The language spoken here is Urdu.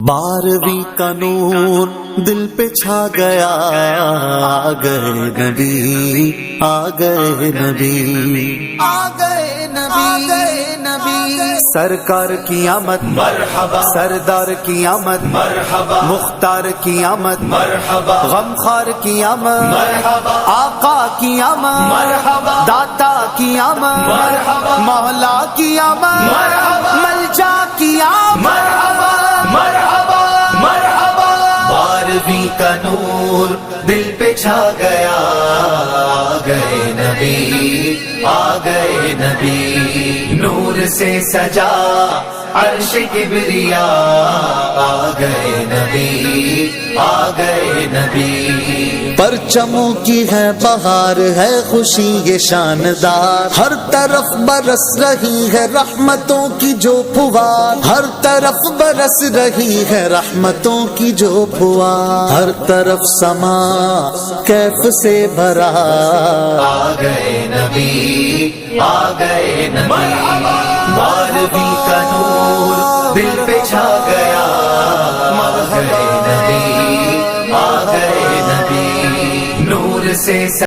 12ویں کا نور دل پہ چھا گیا، آ گئے نبی، آ گئے نبی، آ گئے نبی، سرکار کی آمد مرحبا، سردار کی آمد مرحبا، مختار کی آمد مرحبا، غمخوار کی آمد مرحبا، آقا کی آمد مرحبا، داتا کی آمد مرحبا، مولا کی آمد مرحبا، ملجا کی آمد مرحبا، مرحبا مرحبا۔ 12ویں کا نور دل پہ چھا گیا، آ گئے نبی، آ گئے نبی، نور سے سجا عرش کبریا، آ گئے نبی، آ گئے نبی، پرچموں کی ہے بہار، ہے خوشی یہ شاندار، ہر طرف برس رہی ہے رحمتوں کی جو پھوار، ہر طرف برس رہی ہے رحمتوں کی جو پھوار، ہر طرف سما کیف سے بھرا، آ گئے نبی، آ گئے نبی، 12ویں کا نور دل پہ چھا گیا، آ گئے نبی، آ گئے نبی، نور سے